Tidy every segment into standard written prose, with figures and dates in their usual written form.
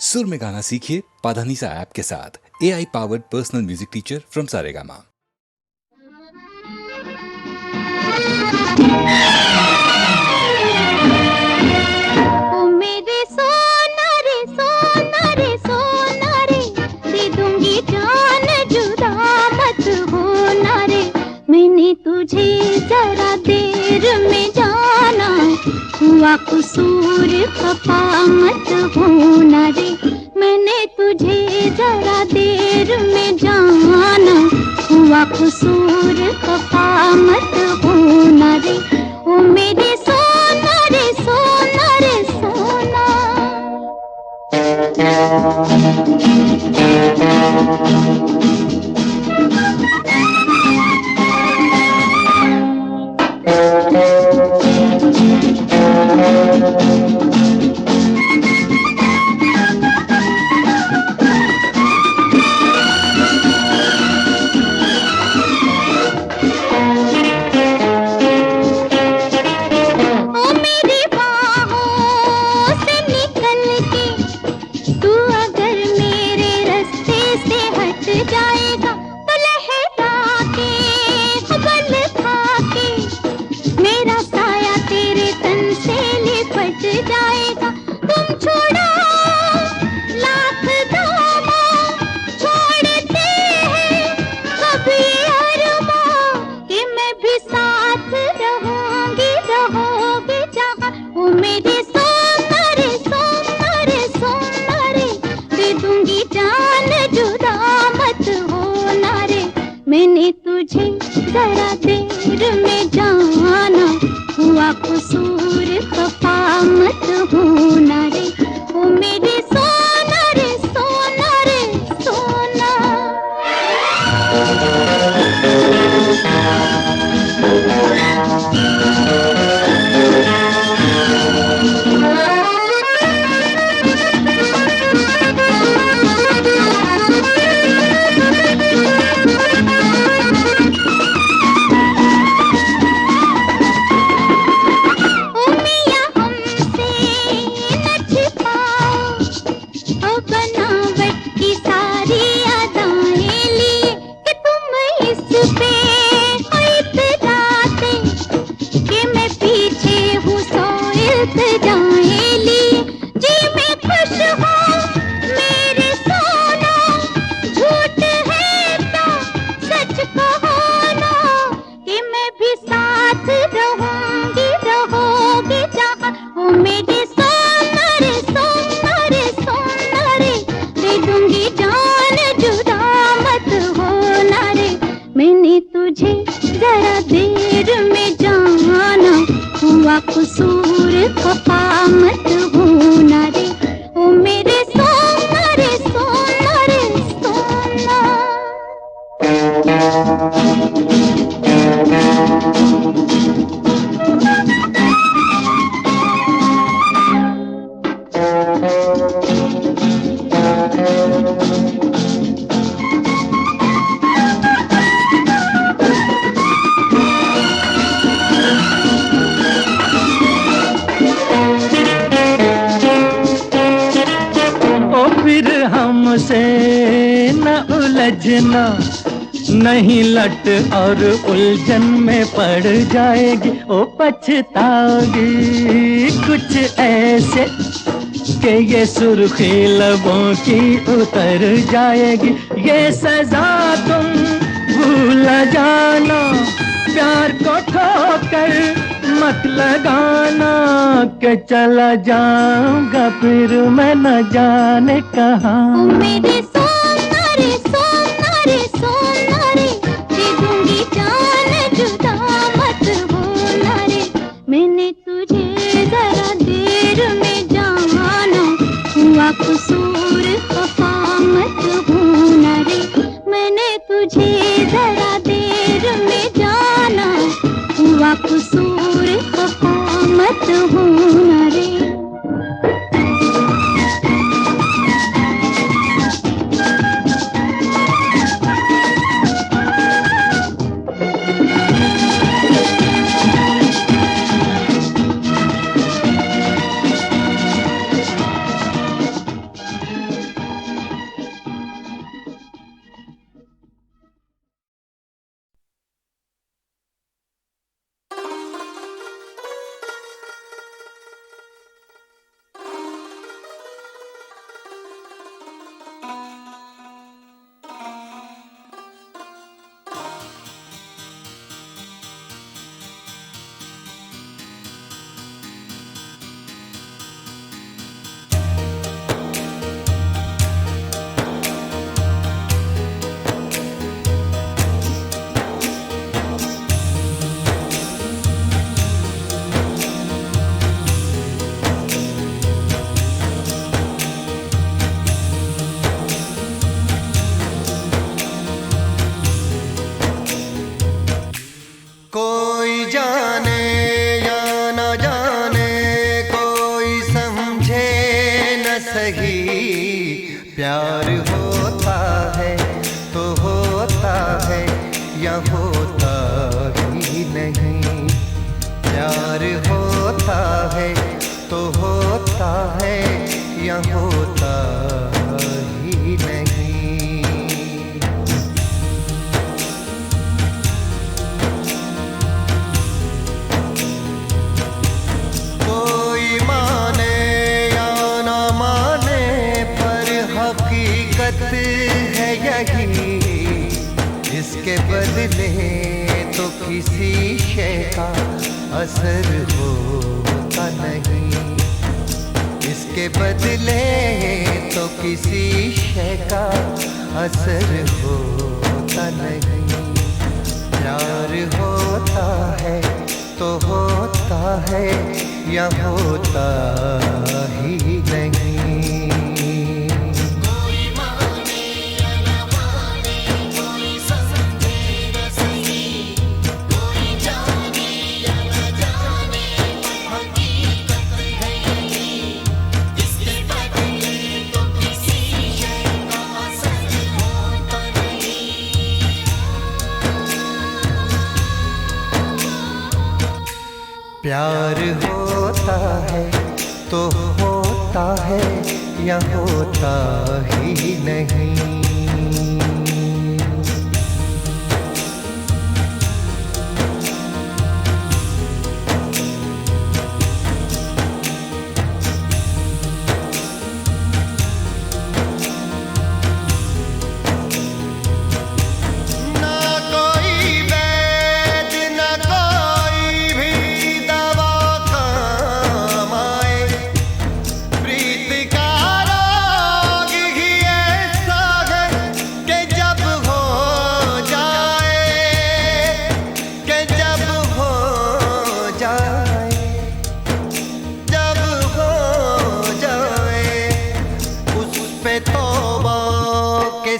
सुर में गाना सीखिए पाधानीसा ऐप के साथ। AI powered personal music teacher from Saregama. ओ मेरे सोना रे सोना रे सोना रे, दे दूंगी जान जुदा मत होना रे। मैंने तुझे जरा देर में जाना, हुआ कसूर खफा मत होना रे। मैंने तुझे जरा देर में जाना, हुआ कसूर खफा मत होना रे। ओ मेरे सोना रे सोना रे सोना। ओ मेरी बाहों से निकल के तू अगर मेरे रास्ते से हट जाएगा, तो लहरा के बल खा के मेरा साया तेरे तन से लिपट जाएगा। तुम छोड़ो लाख दामों, छोड़ते हैं कभी अरमां, कि मैं भी साथ रहूंगी रहोगे जहाँ। ओ मेरे सोना रे सोना रे सोना रे, दे दूंगी जान जुदा मत होना रे। मैंने तुझे जरा देर में जाना, हुआ कसूर खफा मत होना रे। ओ मेरे सोना रे सोना रे सोना। ओ मियां हमसे न छिपाओ, ओ बनावट की सारी अदाएं लिए, कि तुम इस पे हो इतराते, कि मैं पीछे हूँ सौ इल्तिजाएं लिए। जी मैं खुश हूँ मेरे सोना, झूठ है तो सच कहो ना, कि मैं भी साथ रहूंगी रहोगे जहाँ। ओ मेरे सोना रे सोना रे सोना रे, दे दूंगी जान जुदा मत होना रे। मैंने तुझे जरा देर में जाना, हुआ कसूर खफा मत होना रे। ओ मेरे सोना रे सोना रे सोना। ओ फिर हमसे न उलझना, नहीं लट और उलझन में पड़ जाएगी। ओ पछताओगी कुछ ऐसे, कि ये सुर्खी लबों की उतर जाएगी। ये सजा तुम भूल जाना, प्यार को ठोकर मत लगाना, कि चला जाऊंगा फिर मैं न जाने ओ कहाँ। मेरे सोना रे सोना रे सोना रे, दे दूंगी जान जुदा मत होना रे। मैंने तुझे जरा देर में जाना, हुआ कसूर खफा मत होना रे। मैंने तुझे जरा देर में जाना, हुआ कसूर खफा मत होना रे। प्यार होता है तो होता है या होता ही नहीं। प्यार होता है तो होता है या होता ही नहीं। कोई माने या ना माने पर हकीकत है यही, इसके बदले तो किसी शय का असर होता नहीं। इसके बदले तो किसी शय का असर होता नहीं। प्यार होता है तो होता है या होता ही नहीं। प्यार होता है तो होता है या होता ही नहीं।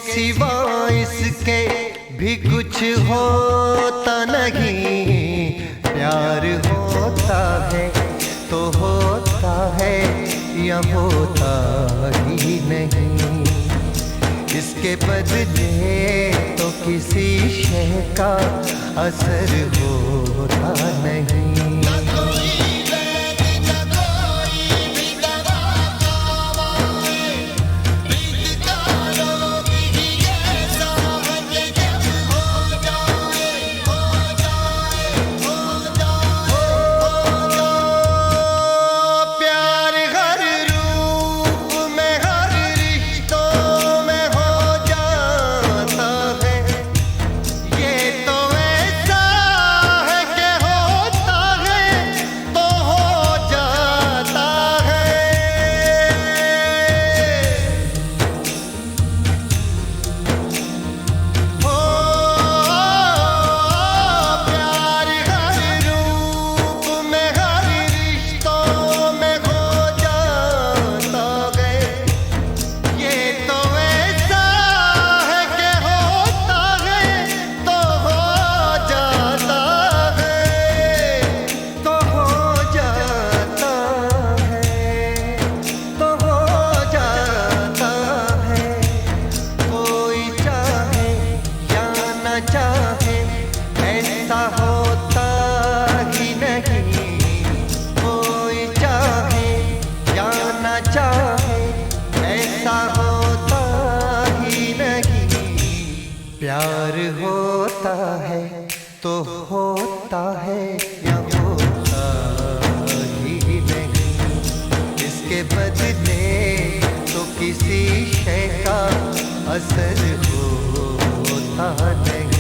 सिवा इसके भी कुछ होता नहीं। प्यार होता है तो होता है या होता ही नहीं। इसके बदले तो किसी शय का असर होता नहीं। प्यार होता है तो होता है या होता ही नहीं। इसके बदले तो किसी शय का असर होता नहीं।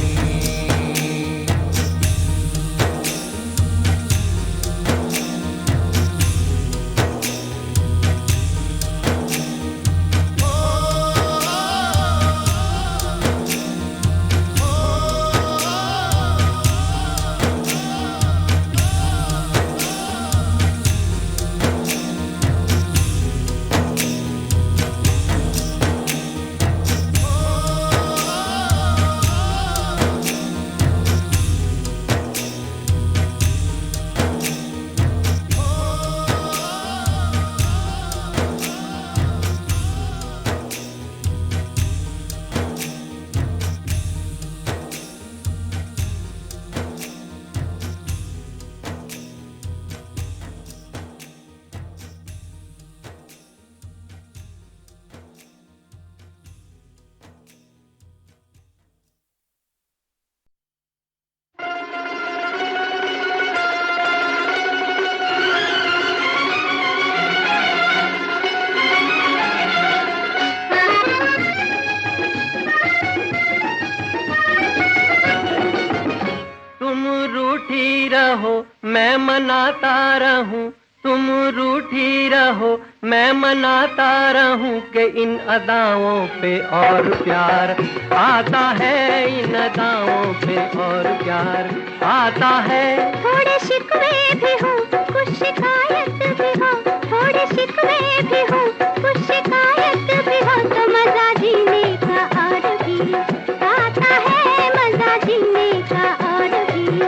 रहो मैं मनाता रहूं, तुम रूठी रहो मैं मनाता रहूं कि इन अदाओं पे और प्यार आता है, इन अदाओं पे और प्यार आता है। थोड़े शिकवे भी हो कुछ शिकायत भी हो, थोड़े शिकवे भी हो कुछ शिकायत भी हो, तो मजा जीने का और भी आता है, मजा जीने का और भी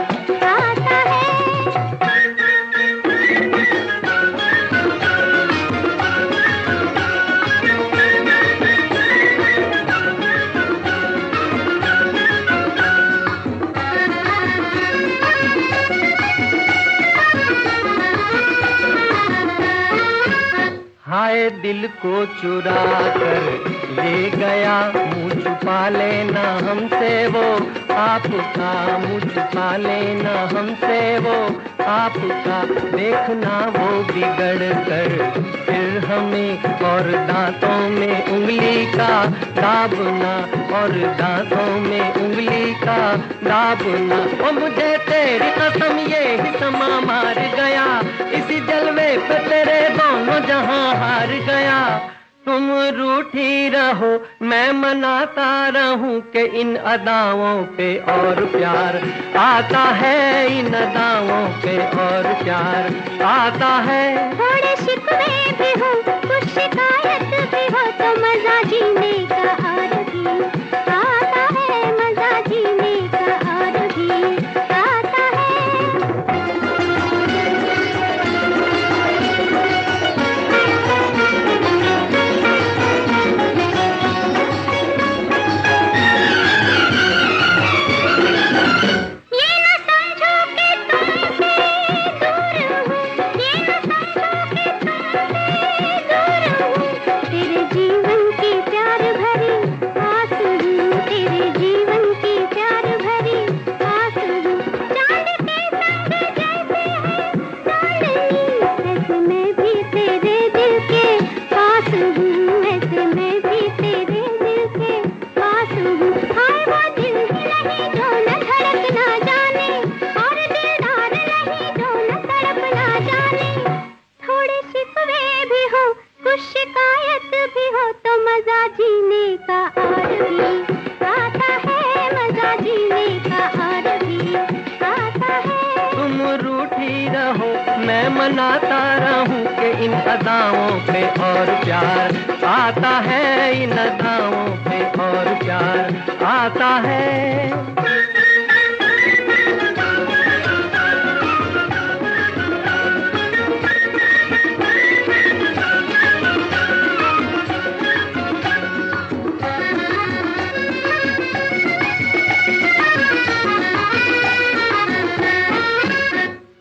आता है। हाय दिल को चुरा कर ले गया, मुँह छुपा लेना हमसे वो आपका, मुँह छुपा लेना हमसे वो आपका, देखना वो बिगड़ कर फिर हमें और दांतों में उंगली का दाबना, और दांतों में उंगली का दाबना। ओ मुझे तेरी कसम ये ही समा मार गया, इसी जलवे पे तेरे दोनों जहां हार गया। तुम रूठी रहो मैं मनाता रहूं कि इन अदाओं पे और प्यार आता है, इन अदाओं पे और प्यार आता है। थोड़े शिकवे भी हो कुछ शिकायत भी हो, तो मजा जीने का और भी आता है, मजा जीने का और भी आता है। ये न समझो कि तुमसे दूर हूँ, ये न समझो कि तुमसे दूर हूँ, तेरे जीवन की प्यार भरी आस हूँ, तेरे जीवन की प्यार भरी आस हूँ। चांद के संग जैसे है चांदनी, ऐसे मैं भी तेरे दिल के पास हूँ, ऐसे मैं भी तेरे दिल के पास हूँ। हाय वो दिल ही नहीं जो न धड़क ना जाने, और दिलदार नहीं जो न तड़प ना जाने। थोड़े शिकवे भी हो कुछ शिकायत भी हो, तो मजा जीने का और भी आता है, मजा जीने का और भी आता है। तुम रूठी रहो मैं मनाता रहूं कि इन अदाओं पे और प्यार आता है, इन अदाओं पे और प्यार आता है।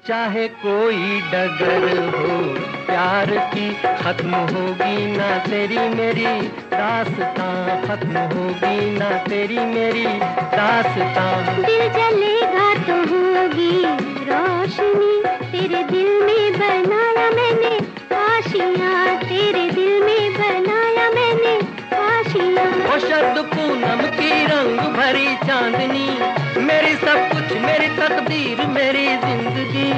चाहे कोई डगर हो प्यार की, खत्म होगी ना तेरी मेरी दास्तां, खत्म होगी ना तेरी मेरी दास्तां। दिल जलेगा तो होगी रोशनी, तेरे दिल में बनाया मैंने आशियाँ, तेरे दिल में बनाया मैंने आशियाँ। ओ शरद पूनम की रंग भरी चांदनी, मेरी सब कुछ मेरी तकदीर मेरी जिंदगी।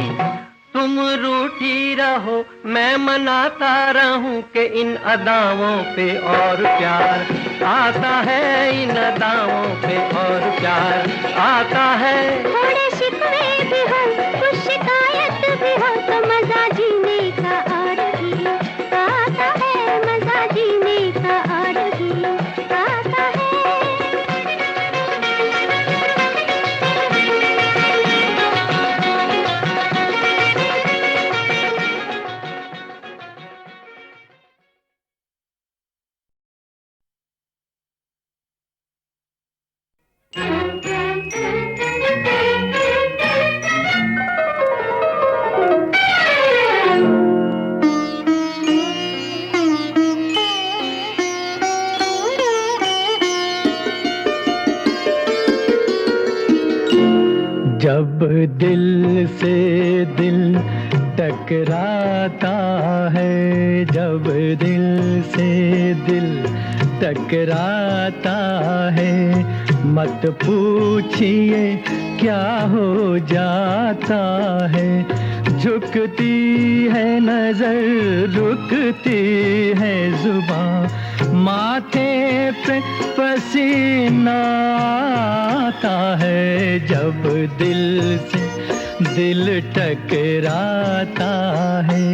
तुम रूठी रहो मैं मनाता रहूं कि इन अदाओं पे और प्यार आता है, इन अदाओं पे और प्यार आता है। थोड़े शिकवे भी हो कुछ शिकायत भी हो, तो मजा जीने का और भी आता है, मजा जीने का और भी आता है। जब दिल से दिल टकराता है, जब दिल से दिल टकराता है, मत पूछिए क्या हो जाता है। झुकती है नजर, रुकती है जुबां, माथे पे पसीना आता है जब दिल से दिल टकराता है।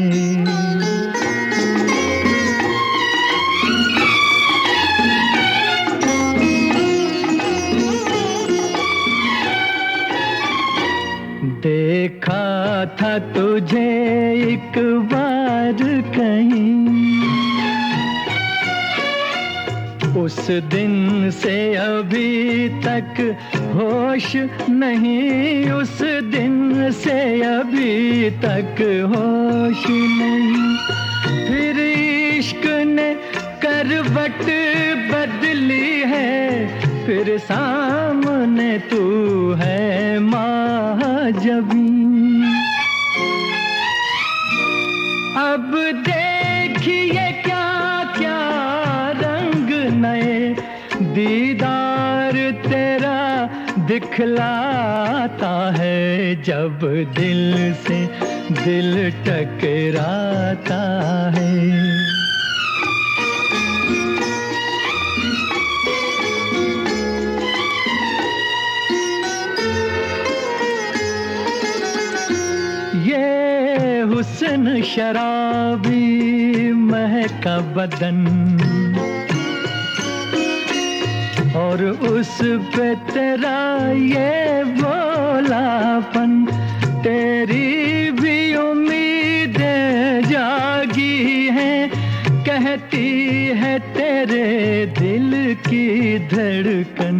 देखा था तुझे एक बार कहीं, उस दिन से अभी तक होश नहीं, उस दिन से अभी तक होश नहीं। फिर इश्क ने करवट बदली है, फिर सामने तू है महाजबी। अब देखिए क्या क्या रंग नए दीदार तेरा दिखलाता है जब दिल से दिल टकराता है। हुस्न शराबी महका बदन, और उस पे तेरा ये भोलापन, तेरी भी उम्मीदें जागी हैं, कहती है तेरे दिल की धड़कन।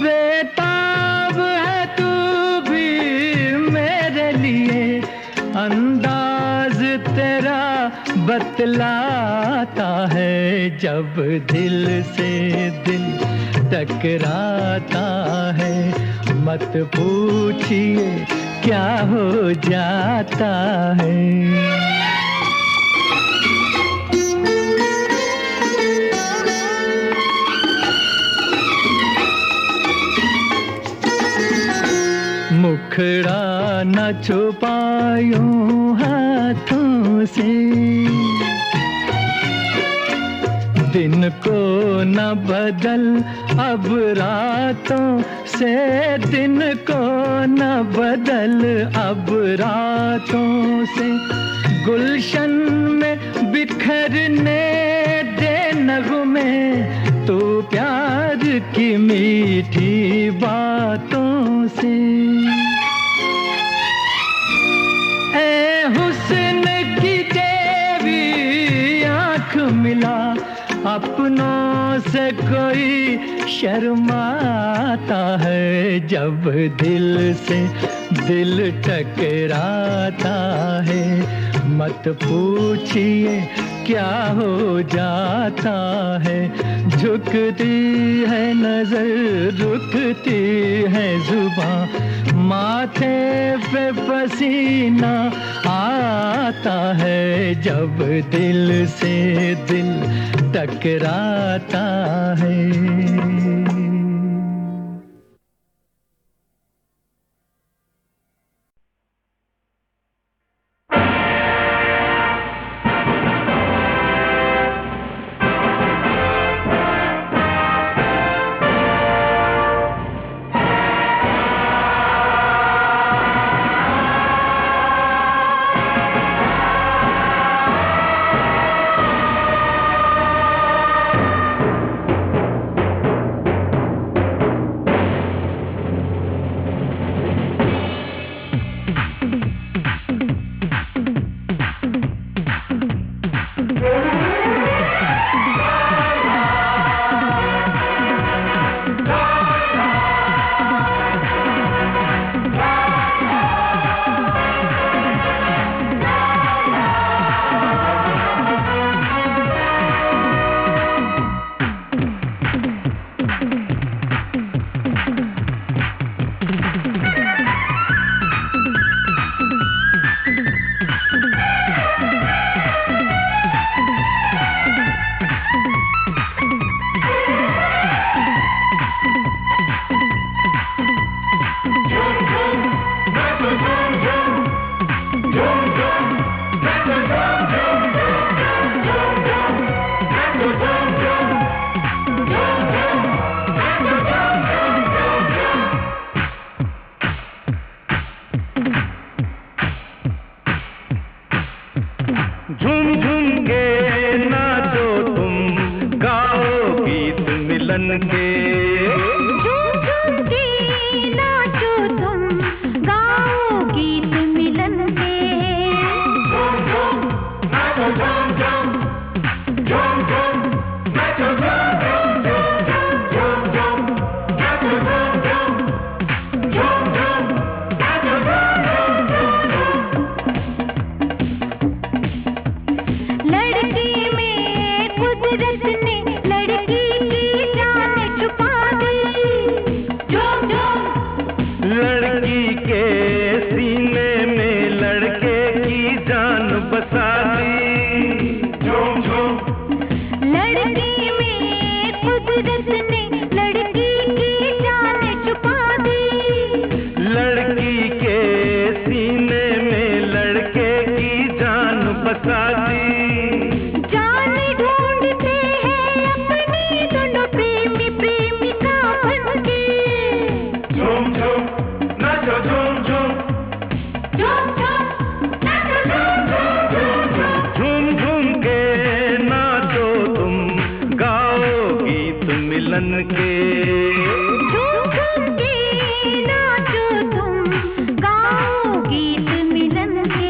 बेताब है तू अंदाज तेरा बतलाता है जब दिल से दिल टकराता है। मत पूछिए क्या हो जाता है। मुखड़ा न छुपायूं हाथों से, दिन को न बदल अब रातों से, दिन को न बदल अब रातों से। गुलशन में बिखरने दे नगमे, तू प्यार की मीठी बातों से। ए हुस्न की देवी आँख मिला, अपनों से कोई शर्माता है जब दिल से दिल टकराता है। मत पूछिए क्या हो जाता है। झुकती है नजर, रुकती है जुबां, माथे पे पसीना आता है जब दिल से दिल टकराता है। के। झूम झूम के नाचो तुम, गाओ गीत मिलन के। झूम झूम नाचो झूम झूम, झूम झूम नाचो झूम झूम, झूम झूम नाचो झूम झूम, झूम झूम नाचो झूम झूम। लड़की में कुदरत ने लड़की की जान छुपा दी। झूम झूम लड़की के सीने में लड़के की जान बसा दी। झूम झूम लड़की में कुदरत ने लड़की की जान छुपा दी। लड़की के सीने में लड़के की जान बसा दी। जान ढूंढते हैं अपनी दोनों प्रेमी प्रेमिका बनके। झूम झूम नाचो झूम झूम, झूम झूम नाचो झूम झूम। झूम झूम के नाचो तुम, गाओ गीत मिलन के। झूम झूम के नाचो तुम, गाओ गीत मिलन के।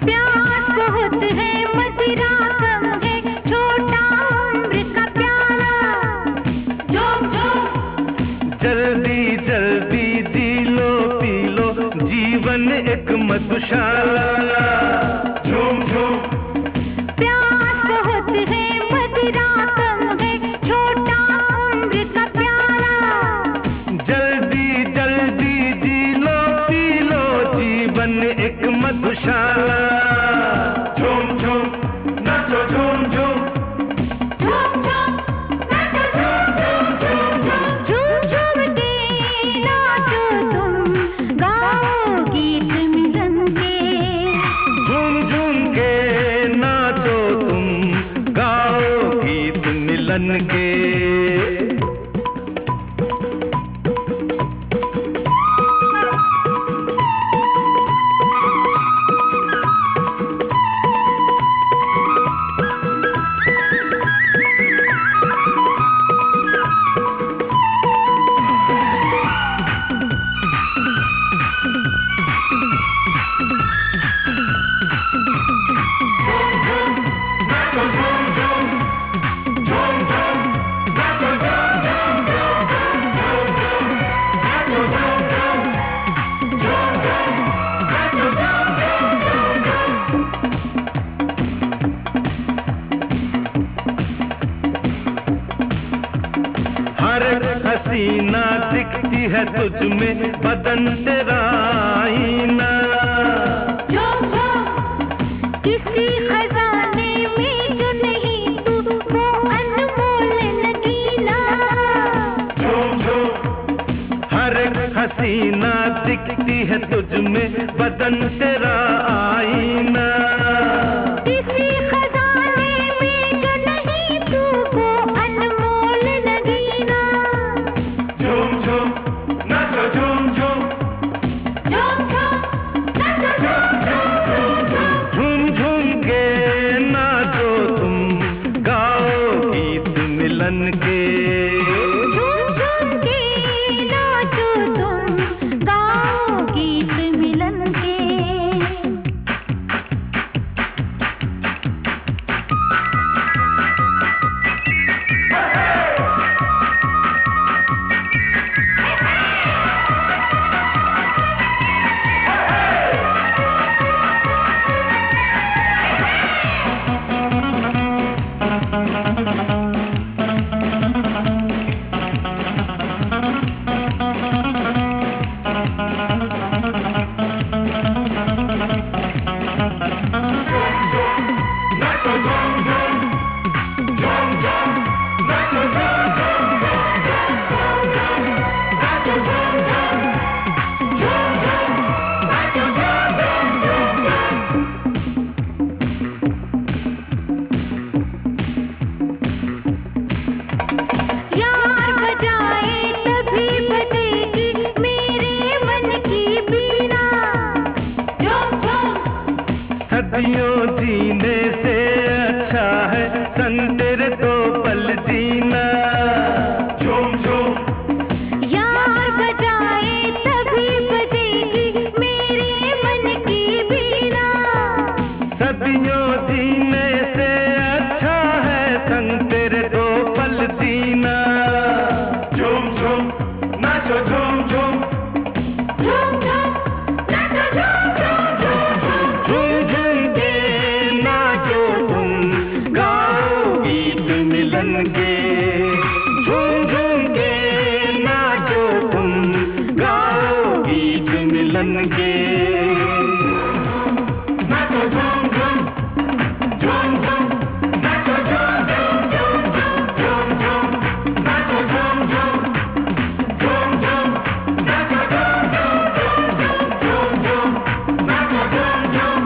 प्यास बहुत है, मदिरा कम है, छोटा उम्र का प्याला। झूम झूम जल्दी जल्दी जी लो पी लो, जीवन एक मधुशाला। झूम झूम प्यास बहुत है, मदिरा कम है, छोटा उम्र का प्याला। जल्दी जल्दी जी लो पी लो, जीवन एक मधुशाला। झूम झूम नाचो झूम झूम, झूम झूम नाचो झूम झूम। झूम झूम के नाचो तुम, गाओ गीत मिलन के। झूम झूम के नाचो तुम, गाओ गीत मिलन के। हर हसीना दिखती है तुझ में, बदन तेरा आईना। झूम झूम किसी खजाने में जो नहीं तू, वो अनमोल नगीना। झूम झूम हर हसीना दिखती है तुझ में, बदन तेरा आईना। किसी खजाने में जो नहीं तू, वो अनमोल नगीना। झूम झूम नाचो झूम झूम, झूम झूम नाचो झूम झूम। झूम झूम के नाचो तुम, गाओ गीत मिलन के। झूम झूम के नाचो तुम, गाओ गीत मिलन के। सदियों जीने से अच्छा है संग तेरे दो पल जीना। झूम झूम यार बजाए तभी बजेगी मेरे मन की बीना। सदियों जीने से अच्छा है संग तेरे दो पल जीना। झूम झूम नाचो झूम झूम झूम झूम नाचो झूम झूम झूम झूम झूम के नाचो तुम गाओ गीत मिलन के। झूम झूम के नाचो तुम गाओ गीत मिलन के। नाचो झूम झूम झूम झूम नाचो झूम झूम झूम झूम नाचो झूम झूम झूम झूम नाचो झूम झूम झूम नाचो झूम झूम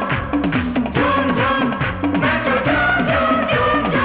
झूम झूम नाचो झूम झूम।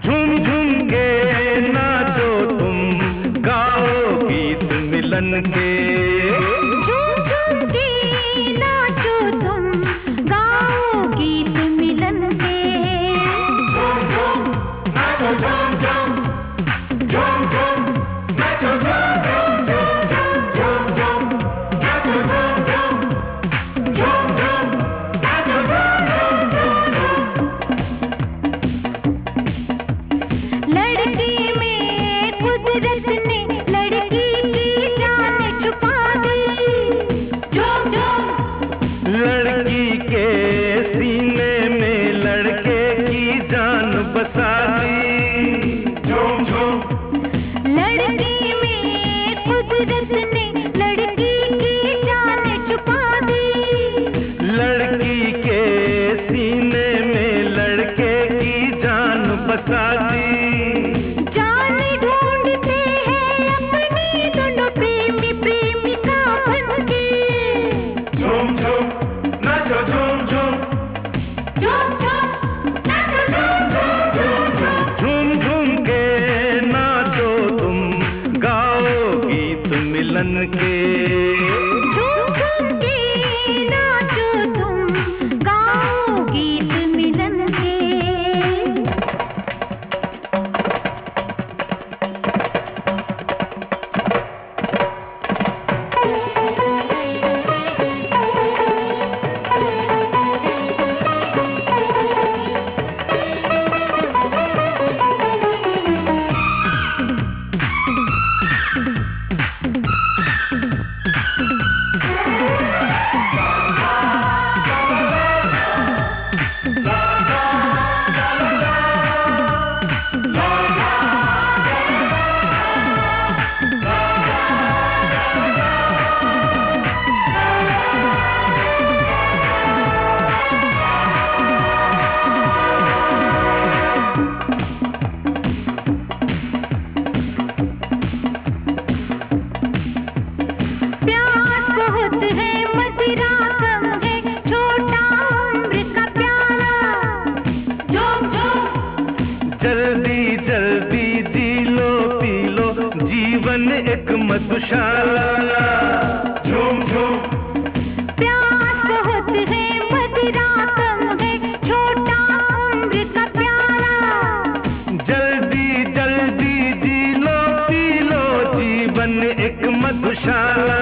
झूम झूम के नाचो तुम गाओ गीत मिलन के। झूम झूम के नाचो तुम गाओ गीत मिलन के। झूम झूम नाचो झूम झूम झूम झूम नाचो झूम झूम झूम झूम नाचो झूम झूम झूम झूम नाचो झूम लड़की में कुदरत ने लड़की की जान छुपा दी। झूम झूम लड़की के सीने में लड़के की जान बसा दी। झूम झूम लड़की में कुदरत ने लड़की की जान छुपा दी। लड़की के सीने में लड़के की जान बसा दी। जान ढूंढते हैं अपनी दोनों प्रेमी प्रेमिका बनके। झूम झूम नाचो झूम झूम झूम झूम नाचो झूम झूम झूम झूम के नाचो तुम गाओ गीत मिलन के। झूम झूम के नाचो तुम गाओ गीत मिलन के। जीवन एक मधुशाला। झूम झूम प्यास बहुत है, मदिरा कम है, छोटा उम्र का प्याला। जल्दी जल्दी जी लो पी लो, जीवन एक मधुशाला।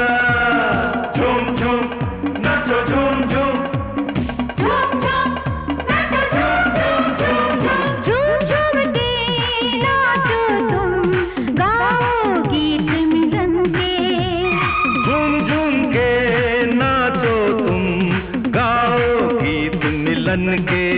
झूम झूम नाचो झूम झूम, झूम झूम नाचो, झूम झूम झूम झूम, झूम झूम के नाचो तुम, गाओ गीत मिलन के। झूम झूम के नाचो तुम, गाओ गीत मिलन के।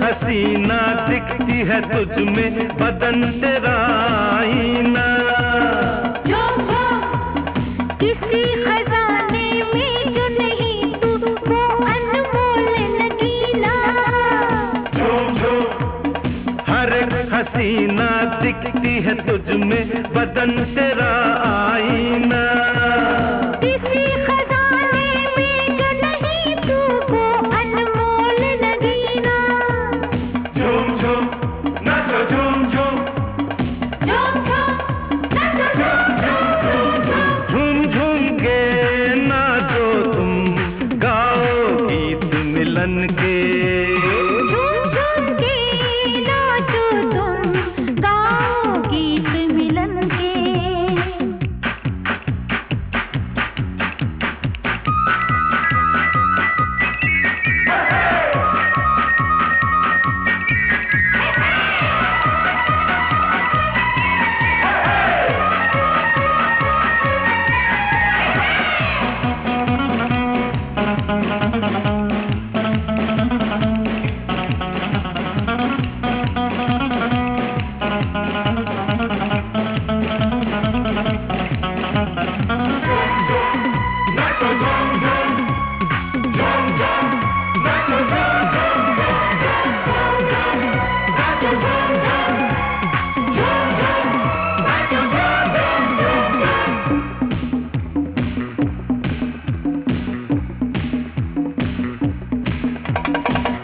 हसीना दिखती है तुझ में, बदन तेरा आईना। किसी खजाने में जो नहीं तू, वो अनमोल नगीना। झूम झूम हर हसीना दिखती है तुझ में, बदन तेरा आईना। किसी खजाने में जो नहीं तू, वो अनमोल नगीना। झूम झूम नाचो झूम झूम, झूम झूम नाचो, झूम झूम झूम झूम, झूम झूम के नाचो तुम, गाओ गीत मिलन के। झूम झूम के नाचो तुम, गाओ गीत मिलन के।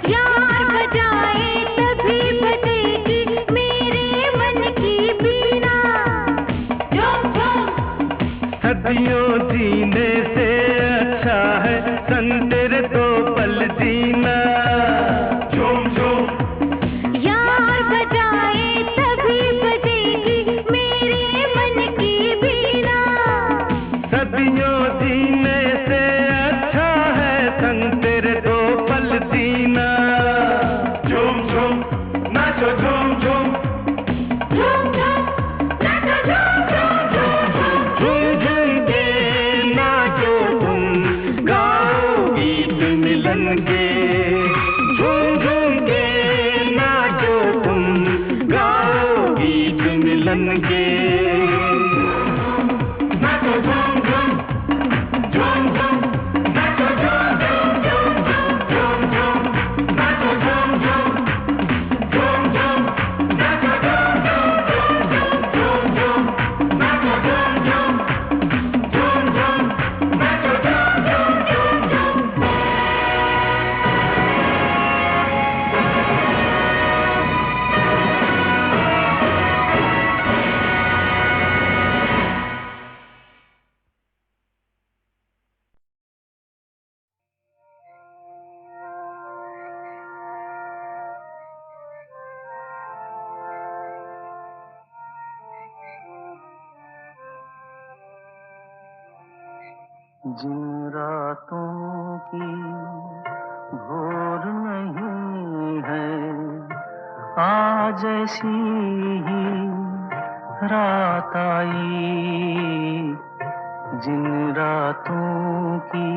यार बजाए तभी बजेगी मेरे मन की बीना। झूम झूम सदियों जीने से अच्छा है संग तेरे दो पल जीना। झूम झूम यार बजाए तभी बजेगी मेरे मन की बीना। सदियों जीने से अच्छा है संग तेरे दो पल जीना। झूम झूम नाचो झूम झूम, झूम झूम नाचो, झूम झूम झूम झूम, झूम झूम के नाचो तुम, गाओ गीत मिलन के। झूम झूम के नाचो तुम, गाओ गीत मिलन के। नाचो झूम झूम, झूम झूम नाचो झूम झूम झूम झूम, झूम झूम नाचो झूम झूम, झूम झूम नाचो झूम झूम झूम झूम, नाचो झूम झूम, झूम झूम नाचो झूम झूम झूम झूम। जिन रातों की भोर नहीं है, आज ऐसी ही रात आई जिन रातों की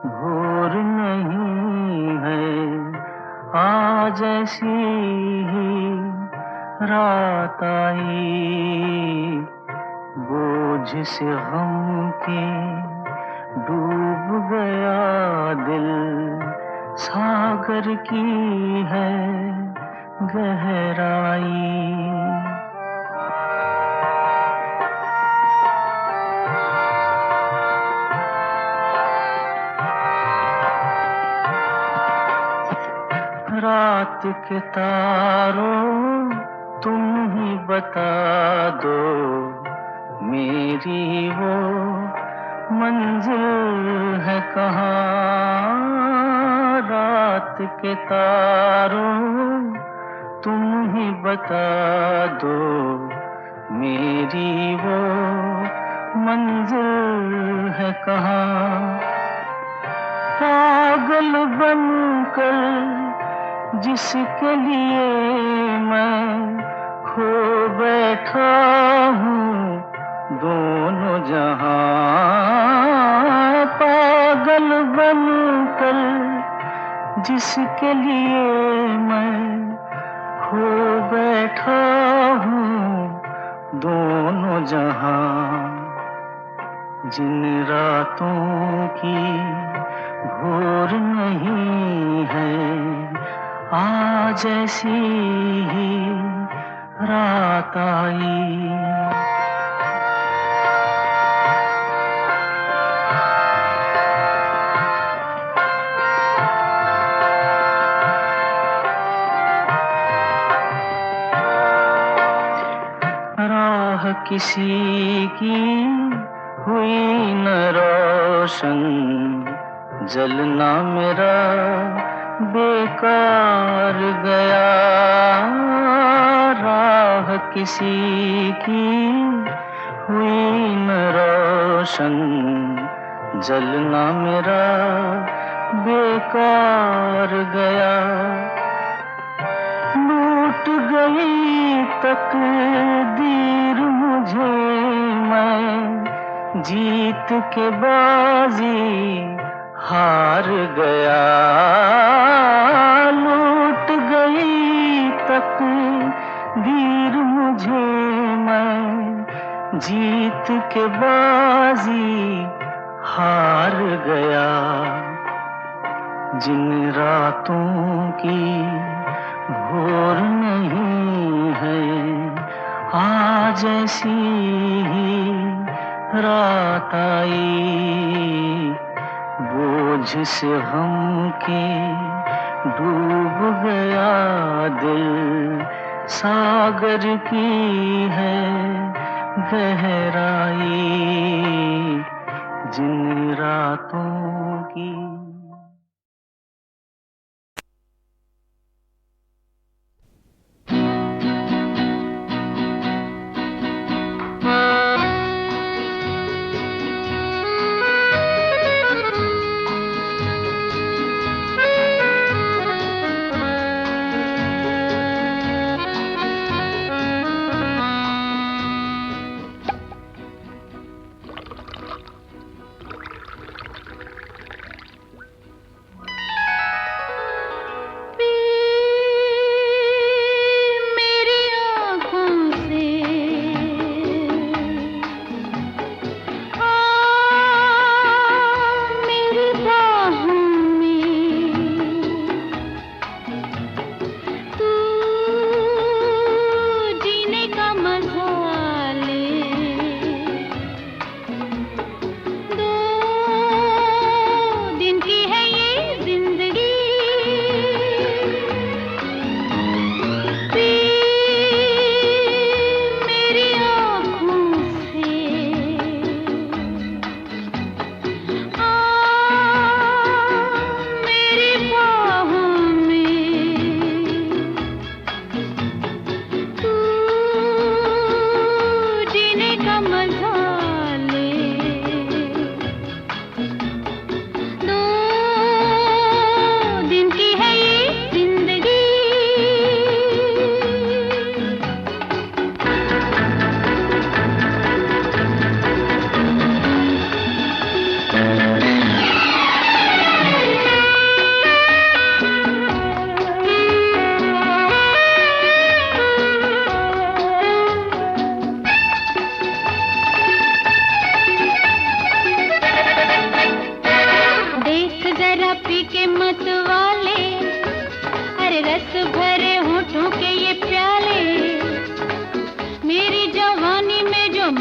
भोर नहीं है, आज ऐसी ही रात आई बोझ से गम के डूब गया दिल, सागर की है गहराई। रात के तारों तुम ही बता दो मेरी वो मंजिल है कहाँ। रात के तारों तुम ही बता दो मेरी वो मंजिल है कहाँ। पागल बनकर जिसके लिए मैं खो बैठा हूँ दोनों जहां। पागल बनकर जिसके लिए मैं खो बैठा हूँ दोनों जहां। जिन रातों की भोर नहीं है, आज ऐसी ही रात आई। राह किसी की हुई न रोशन, जलना मेरा बेकार गया। राह किसी की हुई न रोशन, जलना मेरा बेकार गया। लूट गई तकदीर मुझे, मैं जीत के बाजी हार गया। लूट गई तकदीर मुझे, मैं जीत के बाजी हार गया। जिन रातों की भोर नहीं है, आज ऐसी ही रात आई बोझ से हम के डूब गया दिल, सागर की है गहराई। जिन रातों की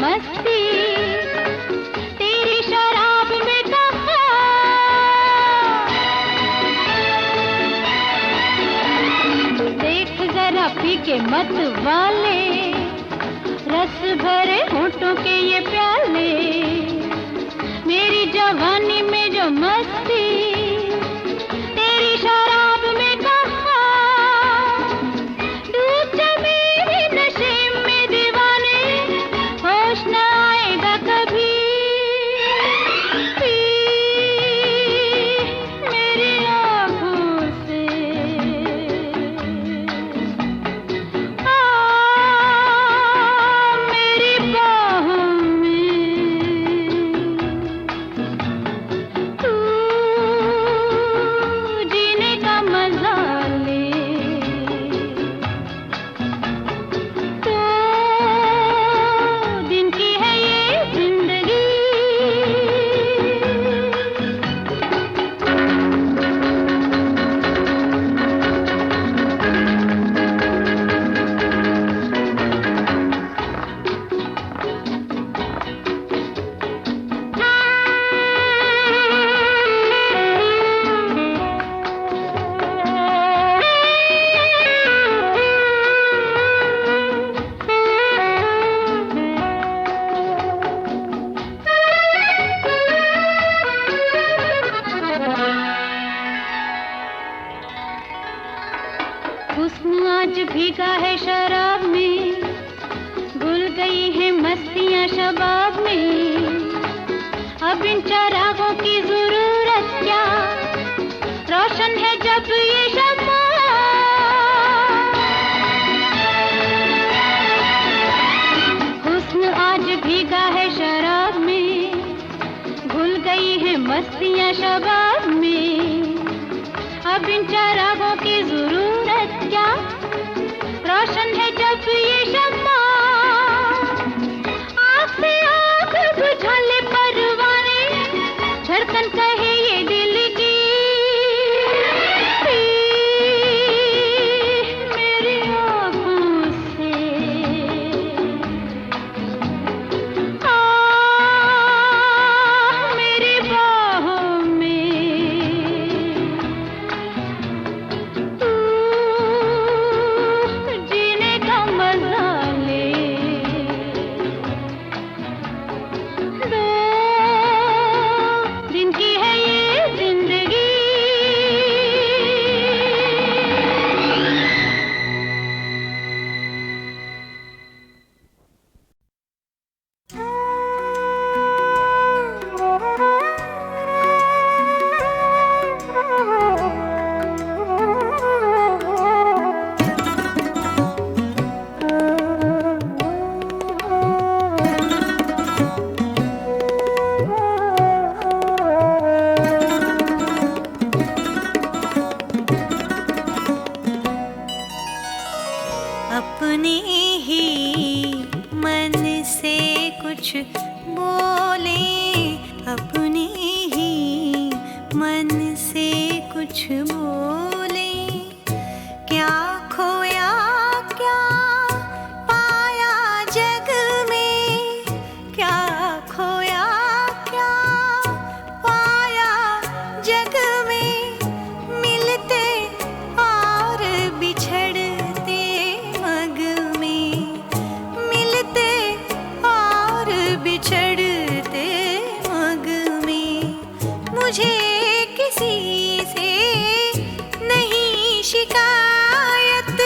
मस्ती तेरी शराब में कहाँ। देख जरा पी के मत वाले, रस भरे होठों के ये प्याले, मेरी जवानी में जो मस्ती तेरी शराब में कहाँ। डूब जा मेरे नशे में दीवाने, होश न आएगा कभी। पी मेरी आँखों से आ मेरी बाहों में, तू जीने का मजा ले। दो दिन की है ये जिंदगी, हुस्न आज भीगा है शराब में, भूल गई है मस्तियाँ शबाब में। अब इन चरागों की जरूरत क्या, रोशन है जब ये शम्मा। हुस्न आज भीगा है शराब में, भूल गई है मस्तियाँ शबाब में। अब इन चरागों की जरूरत क्या, रोशन है जब ये शम्मा। आँख से आँख बुझा ले परवाने, धड़कन कहे ये दिल की। पी मेरी आँखों से आ मेरी बाहों में, तू जीने का मजा ले। दो दिन की है ये जिंदगी। अपने ही मन से कुछ बोले, अपने ही मन से कुछ बोले। क्या खोया क्या पाया जग में, क्या खोया क्या पाया जग में। मिलते और बिछड़ते मग में, मिलते और बिछड़ते मग में। मुझे किसी से नहीं शिकायत,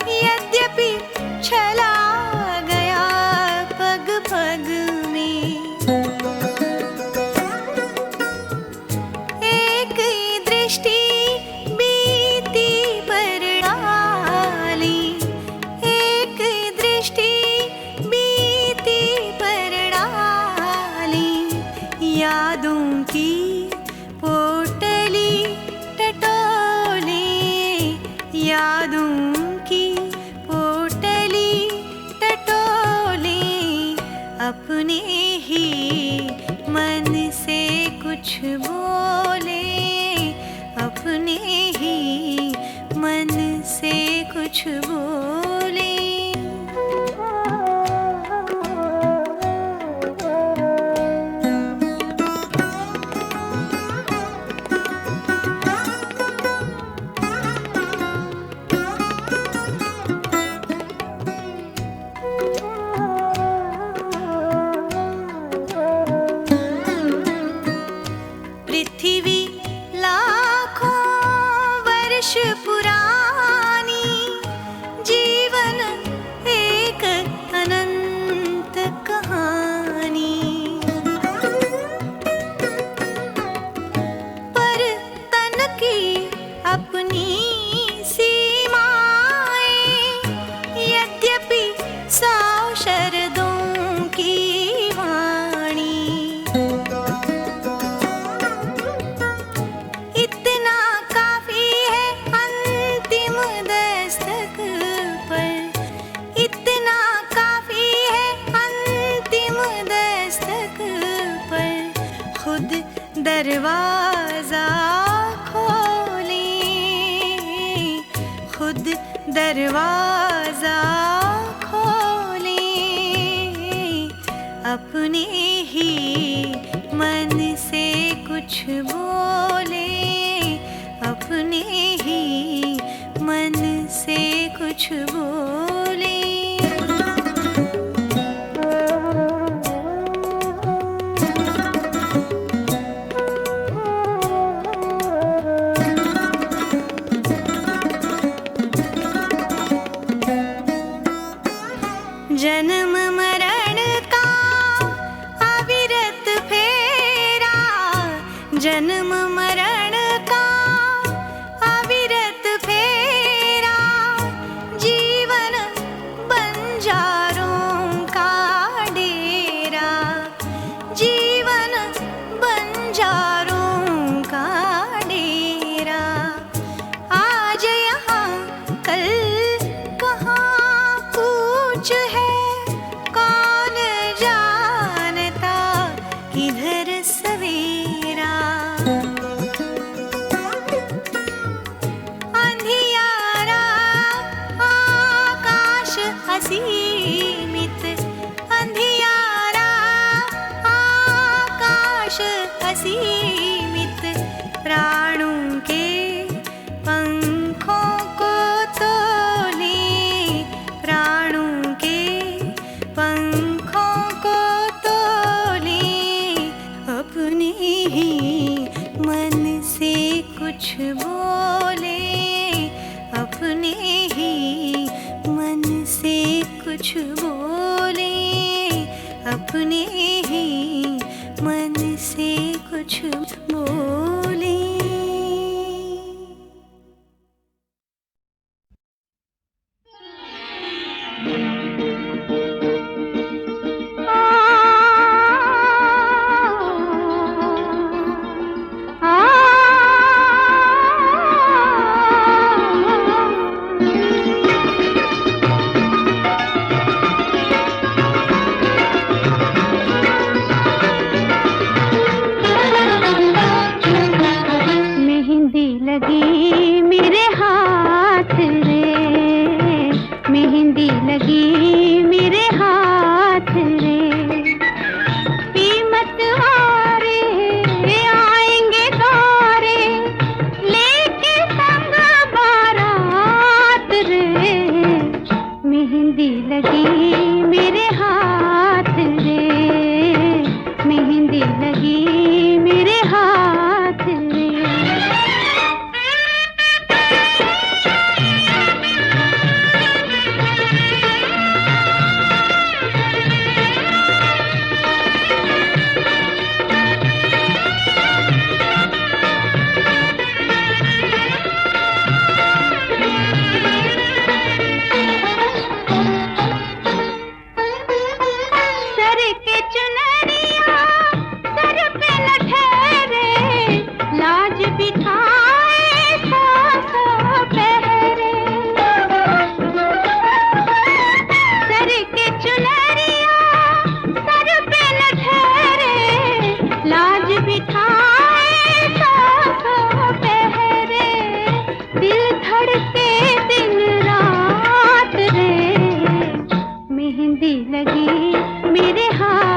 यद्यपि चला गया पग पग में। एक दृष्टि बीती पर डाली, एक दृष्टि बीती पर डाली। यादों की पोटली टटोले, यादों की पोटली टटोले। अपने ही मन से कुछ बोले, अपने ही मन से कुछ बोले। दस्तक पर खुद दरवाजा खोले, खुद दरवाजा खोले, अपने ही मन से कुछ बोले, अपने ही मन से कुछ बोले। जन्म मरण का अविरत फेरा, जन्म मरण का अविरत फेरा, जीवन बंजारों का डेरा, जीवन बंजारों का डेरा। आज यहाँ कल कहाँ पूछ है, कौन जानता किधर सवेरा। अंधियारा आकाश असीमित, अंधियारा आकाश असीमित, प्राणों के पंखों को तोले, प्राणों के पंखों को तोले, अपने ही मन से कुछ बोले, अपने ही मन से कुछ बोले, अपने ही मन से कुछ बोले। मेहंदी लगी मेरे हाथ रे, मेहंदी लगी मेरे हाथ रे, कीमत वारे आएंगे सारे, लेके संग बारात रे, मेहंदी लगी मेरे हाथ रे, मेहंदी लगी मेरे हाथ रे। सर के चुनरिया सर पे न ठहरे, लाज बिठाए सौ पहरे, सर के चुनरिया सर पे न ठहरे, लाज बिठाए सौ पहरे, दिल धड़के दिन रात रे, मेहंदी लगी मेरे हाथ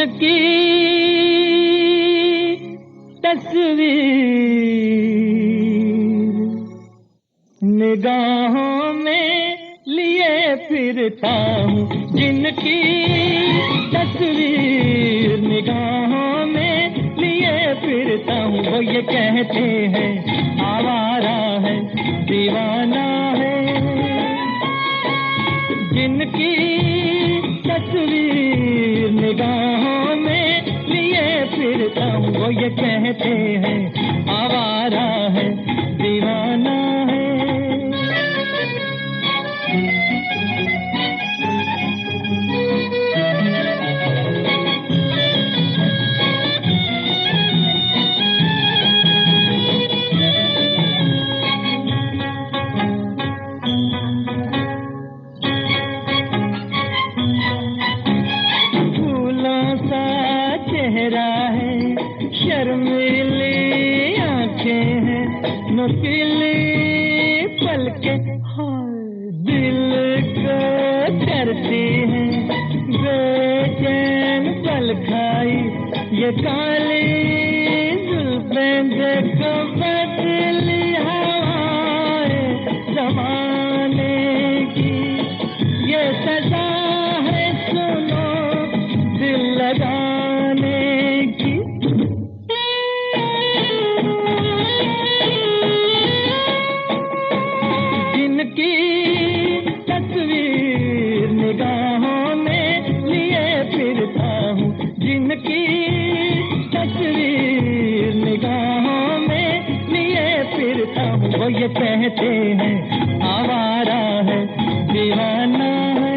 जिनकी तस्वीर निगाहों में लिए फिरता हूँ, जिनकी तस्वीर निगाहों में लिए फिरता हूँ, वो ये कहते हैं आवारा है, दीवाना है। जिनकी तस्वीर निगाहों में लिए फिरता हूँ, वो ये कहते हैं आवारा है, दीवाना है। चेहरा है, शर्मीली आंखें हैं, नुकीली पलकें दिल को करती हैं, बेचैन पल खाई ये काली जुल्फें देखो बदली हवाएं ज़माने की, ये सजा है सुनो दिल लगा वो ये कहते हैं आवारा है, दीवाना है।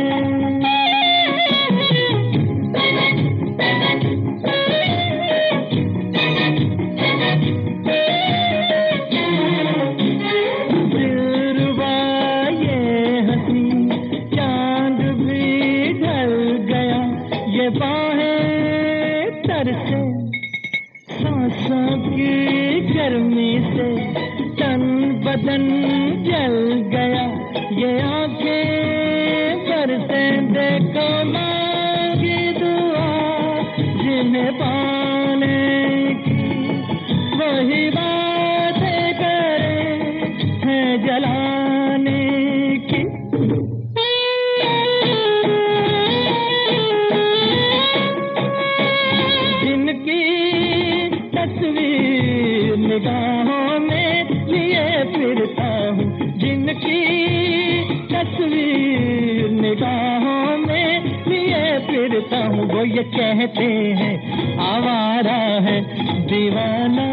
दिलरुबा ये हंसी चांद भी ढल गया, ये बाहें तरसे सांसों की गर्मी से, तन बदन जल गया, ये आंखें बरसे देखो मांगी दुआ, जिन्हें पाने की वही बातें करे हैं जलाने की। जिनकी तस्वीर निगाहों में लिए फिरता हूँ, जिनकी तस्वीर निगाहों में लिए फिरता हूँ, वो ये कहते हैं आवारा है, दीवाना